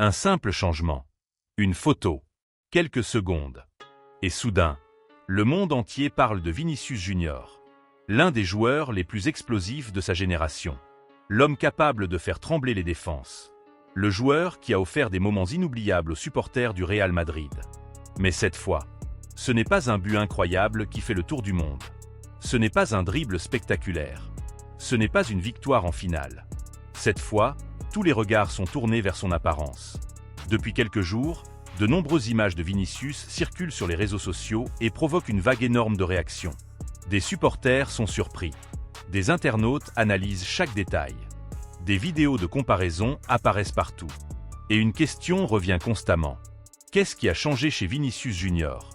Un simple changement. Une photo. Quelques secondes. Et soudain, le monde entier parle de Vinicius Junior. L'un des joueurs les plus explosifs de sa génération. L'homme capable de faire trembler les défenses. Le joueur qui a offert des moments inoubliables aux supporters du Real Madrid. Mais cette fois, ce n'est pas un but incroyable qui fait le tour du monde. Ce n'est pas un dribble spectaculaire. Ce n'est pas une victoire en finale. Cette fois, tous les regards sont tournés vers son apparence. Depuis quelques jours, de nombreuses images de Vinicius circulent sur les réseaux sociaux et provoquent une vague énorme de réactions. Des supporters sont surpris. Des internautes analysent chaque détail. Des vidéos de comparaison apparaissent partout. Et une question revient constamment. Qu'est-ce qui a changé chez Vinicius Junior?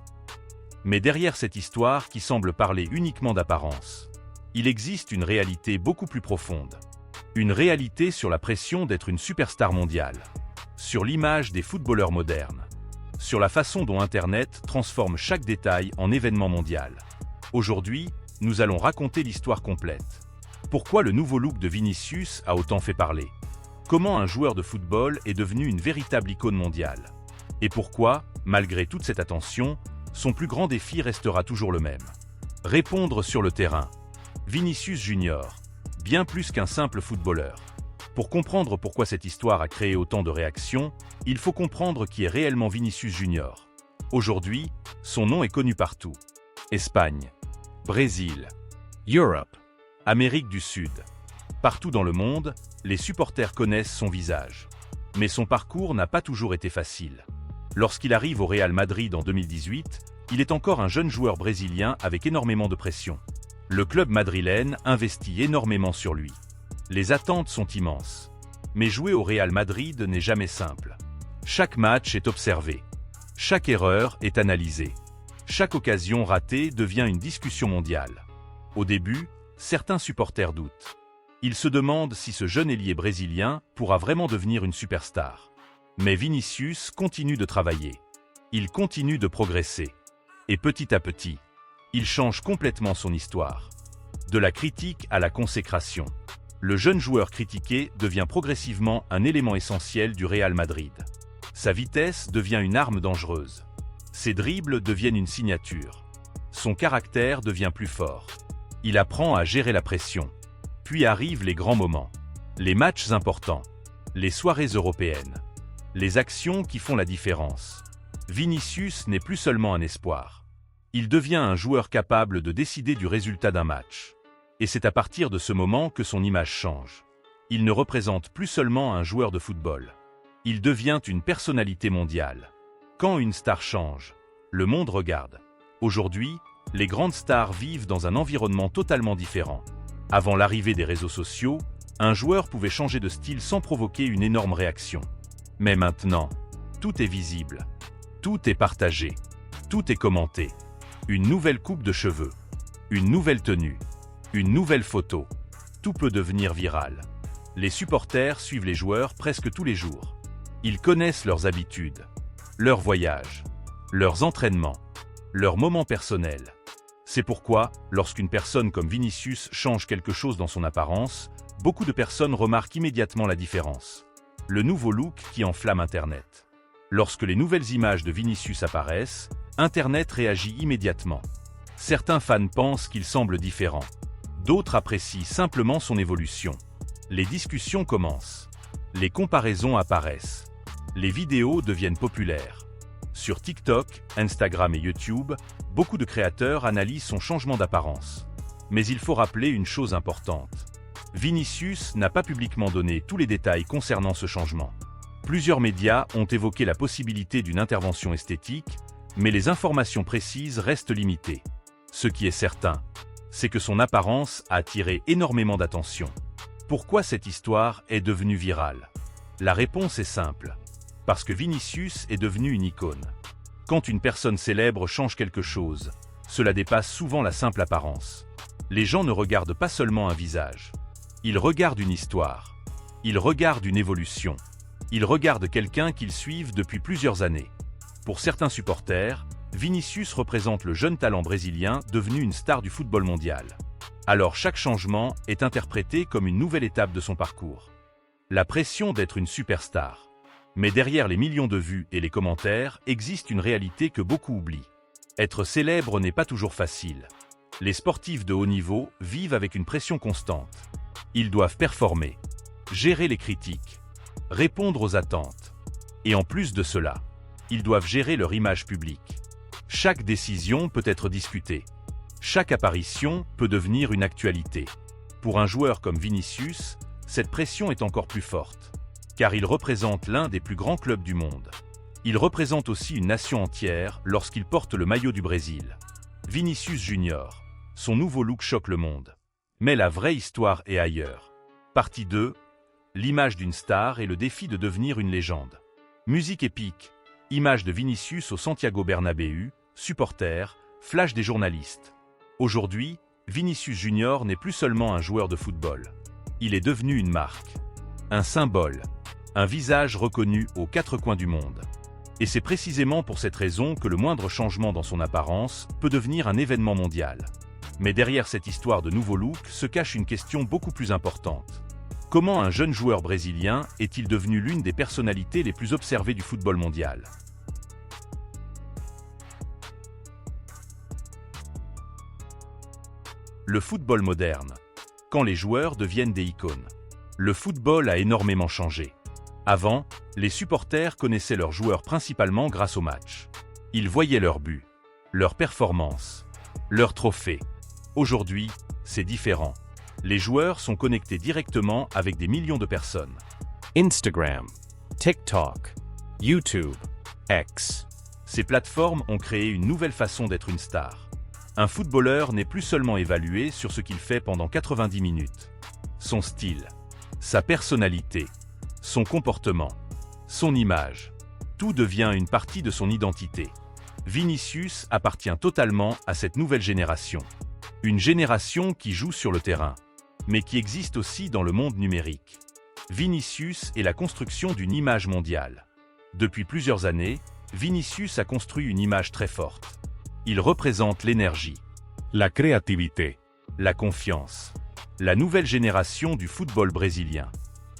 Mais derrière cette histoire qui semble parler uniquement d'apparence, il existe une réalité beaucoup plus profonde. Une réalité sur la pression d'être une superstar mondiale. Sur l'image des footballeurs modernes. Sur la façon dont Internet transforme chaque détail en événement mondial. Aujourd'hui, nous allons raconter l'histoire complète. Pourquoi le nouveau look de Vinicius a autant fait parler? Comment un joueur de football est devenu une véritable icône mondiale? Et pourquoi, malgré toute cette attention, son plus grand défi restera toujours le même? Répondre sur le terrain. Vinicius Junior, bien plus qu'un simple footballeur. Pour comprendre pourquoi cette histoire a créé autant de réactions, il faut comprendre qui est réellement Vinicius Junior. Aujourd'hui, son nom est connu partout. Espagne, Brésil, Europe, Amérique du Sud. Partout dans le monde, les supporters connaissent son visage. Mais son parcours n'a pas toujours été facile. Lorsqu'il arrive au Real Madrid en 2018, il est encore un jeune joueur brésilien avec énormément de pression. Le club madrilène investit énormément sur lui. Les attentes sont immenses. Mais jouer au Real Madrid n'est jamais simple. Chaque match est observé. Chaque erreur est analysée. Chaque occasion ratée devient une discussion mondiale. Au début, certains supporters doutent. Ils se demandent si ce jeune ailier brésilien pourra vraiment devenir une superstar. Mais Vinicius continue de travailler. Il continue de progresser. Et petit à petit, il change complètement son histoire. De la critique à la consécration. Le jeune joueur critiqué devient progressivement un élément essentiel du Real Madrid. Sa vitesse devient une arme dangereuse. Ses dribbles deviennent une signature. Son caractère devient plus fort. Il apprend à gérer la pression. Puis arrivent les grands moments. Les matchs importants. Les soirées européennes. Les actions qui font la différence. Vinicius n'est plus seulement un espoir. Il devient un joueur capable de décider du résultat d'un match. Et c'est à partir de ce moment que son image change. Il ne représente plus seulement un joueur de football. Il devient une personnalité mondiale. Quand une star change, le monde regarde. Aujourd'hui, les grandes stars vivent dans un environnement totalement différent. Avant l'arrivée des réseaux sociaux, un joueur pouvait changer de style sans provoquer une énorme réaction. Mais maintenant, tout est visible. Tout est partagé. Tout est commenté. Une nouvelle coupe de cheveux. Une nouvelle tenue. Une nouvelle photo. Tout peut devenir viral. Les supporters suivent les joueurs presque tous les jours. Ils connaissent leurs habitudes, leurs voyages, leurs entraînements, leurs moments personnels. C'est pourquoi, lorsqu'une personne comme Vinicius change quelque chose dans son apparence, beaucoup de personnes remarquent immédiatement la différence. Le nouveau look qui enflamme Internet. Lorsque les nouvelles images de Vinicius apparaissent, Internet réagit immédiatement. Certains fans pensent qu'il semble différent. D'autres apprécient simplement son évolution. Les discussions commencent. Les comparaisons apparaissent. Les vidéos deviennent populaires. Sur TikTok, Instagram et YouTube, beaucoup de créateurs analysent son changement d'apparence. Mais il faut rappeler une chose importante. Vinicius n'a pas publiquement donné tous les détails concernant ce changement. Plusieurs médias ont évoqué la possibilité d'une intervention esthétique, mais les informations précises restent limitées. Ce qui est certain, c'est que son apparence a attiré énormément d'attention. Pourquoi cette histoire est devenue virale? La réponse est simple. Parce que Vinicius est devenu une icône. Quand une personne célèbre change quelque chose, cela dépasse souvent la simple apparence. Les gens ne regardent pas seulement un visage. Ils regardent une histoire. Ils regardent une évolution. Ils regardent quelqu'un qu'ils suivent depuis plusieurs années. Pour certains supporters, Vinicius représente le jeune talent brésilien devenu une star du football mondial. Alors chaque changement est interprété comme une nouvelle étape de son parcours. La pression d'être une superstar. Mais derrière les millions de vues et les commentaires existe une réalité que beaucoup oublient. Être célèbre n'est pas toujours facile. Les sportifs de haut niveau vivent avec une pression constante. Ils doivent performer, gérer les critiques, répondre aux attentes. Et en plus de cela, ils doivent gérer leur image publique. Chaque décision peut être discutée. Chaque apparition peut devenir une actualité. Pour un joueur comme Vinicius, cette pression est encore plus forte, car il représente l'un des plus grands clubs du monde. Il représente aussi une nation entière lorsqu'il porte le maillot du Brésil. Vinicius Junior. Son nouveau look choque le monde. Mais la vraie histoire est ailleurs. Partie 2. L'image d'une star et le défi de devenir une légende. Musique épique. Image de Vinicius au Santiago Bernabéu, supporters, flash des journalistes. Aujourd'hui, Vinicius Junior n'est plus seulement un joueur de football. Il est devenu une marque, un symbole, un visage reconnu aux quatre coins du monde. Et c'est précisément pour cette raison que le moindre changement dans son apparence peut devenir un événement mondial. Mais derrière cette histoire de nouveau look se cache une question beaucoup plus importante. Comment un jeune joueur brésilien est-il devenu l'une des personnalités les plus observées du football mondial ? Le football moderne. Quand les joueurs deviennent des icônes. Le football a énormément changé. Avant, les supporters connaissaient leurs joueurs principalement grâce au match. Ils voyaient leurs buts, leurs performances, leurs trophées. Aujourd'hui, c'est différent. Les joueurs sont connectés directement avec des millions de personnes. Instagram, TikTok, YouTube, X. Ces plateformes ont créé une nouvelle façon d'être une star. Un footballeur n'est plus seulement évalué sur ce qu'il fait pendant 90 minutes. Son style, sa personnalité, son comportement, son image, tout devient une partie de son identité. Vinicius appartient totalement à cette nouvelle génération. Une génération qui joue sur le terrain, mais qui existe aussi dans le monde numérique. Vinicius est la construction d'une image mondiale. Depuis plusieurs années, Vinicius a construit une image très forte. Il représente l'énergie, La créativité. la confiance, la nouvelle génération du football brésilien.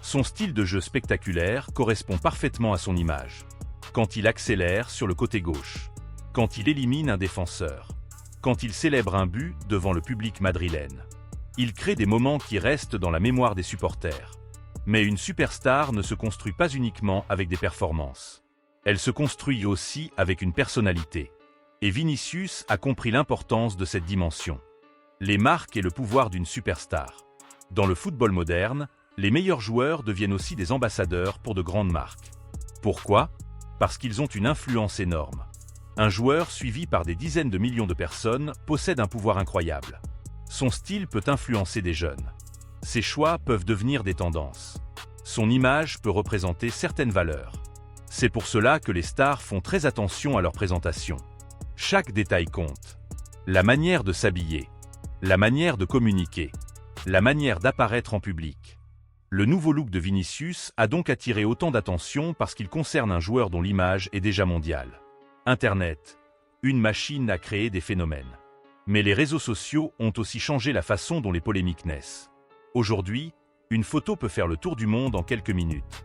Son style de jeu spectaculaire correspond parfaitement à son image. Quand il accélère sur le côté gauche, quand il élimine un défenseur, quand il célèbre un but devant le public madrilène. Il crée des moments qui restent dans la mémoire des supporters. Mais une superstar ne se construit pas uniquement avec des performances. Elle se construit aussi avec une personnalité. Et Vinicius a compris l'importance de cette dimension. Les marques et le pouvoir d'une superstar. Dans le football moderne, les meilleurs joueurs deviennent aussi des ambassadeurs pour de grandes marques. Pourquoi ? Parce qu'ils ont une influence énorme. Un joueur suivi par des dizaines de millions de personnes possède un pouvoir incroyable. Son style peut influencer des jeunes. Ses choix peuvent devenir des tendances. Son image peut représenter certaines valeurs. C'est pour cela que les stars font très attention à leur présentation. Chaque détail compte. La manière de s'habiller, la manière de communiquer, la manière d'apparaître en public. Le nouveau look de Vinicius a donc attiré autant d'attention parce qu'il concerne un joueur dont l'image est déjà mondiale. Internet, une machine à créer des phénomènes. Mais les réseaux sociaux ont aussi changé la façon dont les polémiques naissent. Aujourd'hui, une photo peut faire le tour du monde en quelques minutes.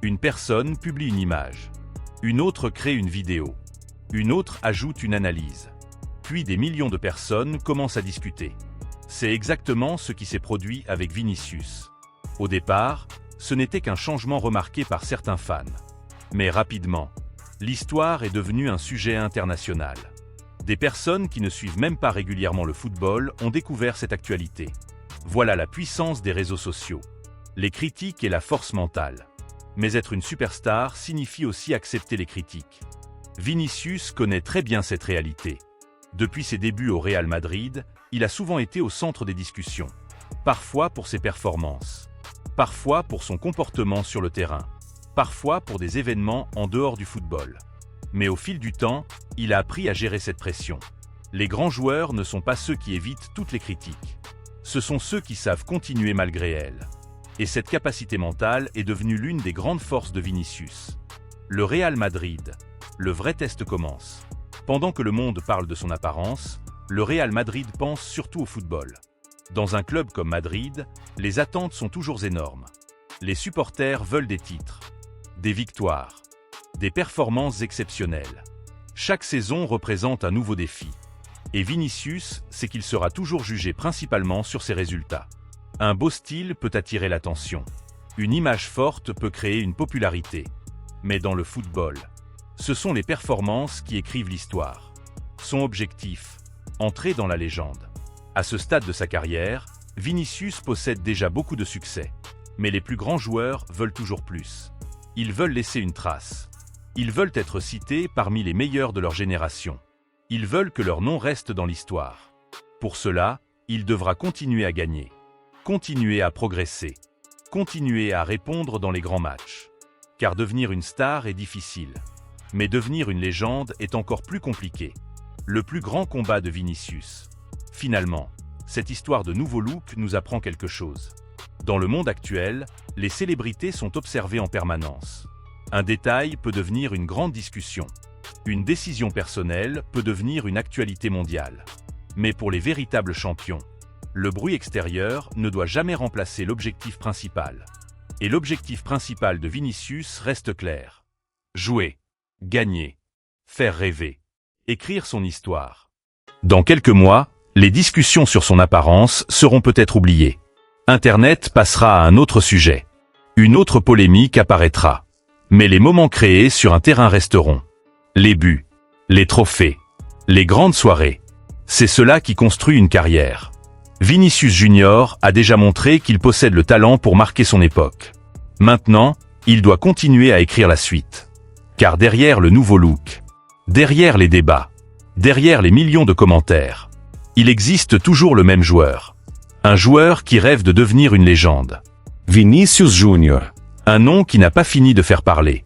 Une personne publie une image. Une autre crée une vidéo. Une autre ajoute une analyse. Puis des millions de personnes commencent à discuter. C'est exactement ce qui s'est produit avec Vinicius. Au départ, ce n'était qu'un changement remarqué par certains fans. Mais rapidement, l'histoire est devenue un sujet international. Des personnes qui ne suivent même pas régulièrement le football ont découvert cette actualité. Voilà la puissance des réseaux sociaux. Les critiques et la force mentale. Mais être une superstar signifie aussi accepter les critiques. Vinicius connaît très bien cette réalité. Depuis ses débuts au Real Madrid, il a souvent été au centre des discussions. Parfois pour ses performances. Parfois pour son comportement sur le terrain. Parfois pour des événements en dehors du football. Mais au fil du temps, il a appris à gérer cette pression. Les grands joueurs ne sont pas ceux qui évitent toutes les critiques. Ce sont ceux qui savent continuer malgré elles. Et cette capacité mentale est devenue l'une des grandes forces de Vinicius. Le Real Madrid. Le vrai test commence. Pendant que le monde parle de son apparence, le Real Madrid pense surtout au football. Dans un club comme Madrid, les attentes sont toujours énormes. Les supporters veulent des titres, des victoires, des performances exceptionnelles. Chaque saison représente un nouveau défi. Et Vinicius sait qu'il sera toujours jugé principalement sur ses résultats. Un beau style peut attirer l'attention. Une image forte peut créer une popularité. Mais dans le football, ce sont les performances qui écrivent l'histoire. Son objectif, entrer dans la légende. À ce stade de sa carrière, Vinicius possède déjà beaucoup de succès. Mais les plus grands joueurs veulent toujours plus. Ils veulent laisser une trace. Ils veulent être cités parmi les meilleurs de leur génération. Ils veulent que leur nom reste dans l'histoire. Pour cela, il devra continuer à gagner, continuer à progresser, continuer à répondre dans les grands matchs. Car devenir une star est difficile. Mais devenir une légende est encore plus compliqué. Le plus grand combat de Vinicius. Finalement, cette histoire de nouveau look nous apprend quelque chose. Dans le monde actuel, les célébrités sont observées en permanence. Un détail peut devenir une grande discussion. Une décision personnelle peut devenir une actualité mondiale. Mais pour les véritables champions, le bruit extérieur ne doit jamais remplacer l'objectif principal. Et l'objectif principal de Vinicius reste clair. Jouer, gagner, faire rêver, écrire son histoire. Dans quelques mois, les discussions sur son apparence seront peut-être oubliées. Internet passera à un autre sujet. Une autre polémique apparaîtra. Mais les moments créés sur un terrain resteront. Les buts, les trophées, les grandes soirées. C'est cela qui construit une carrière. Vinicius Junior a déjà montré qu'il possède le talent pour marquer son époque. Maintenant, il doit continuer à écrire la suite. Car derrière le nouveau look, derrière les débats, derrière les millions de commentaires, il existe toujours le même joueur. Un joueur qui rêve de devenir une légende. Vinicius Junior. Un nom qui n'a pas fini de faire parler.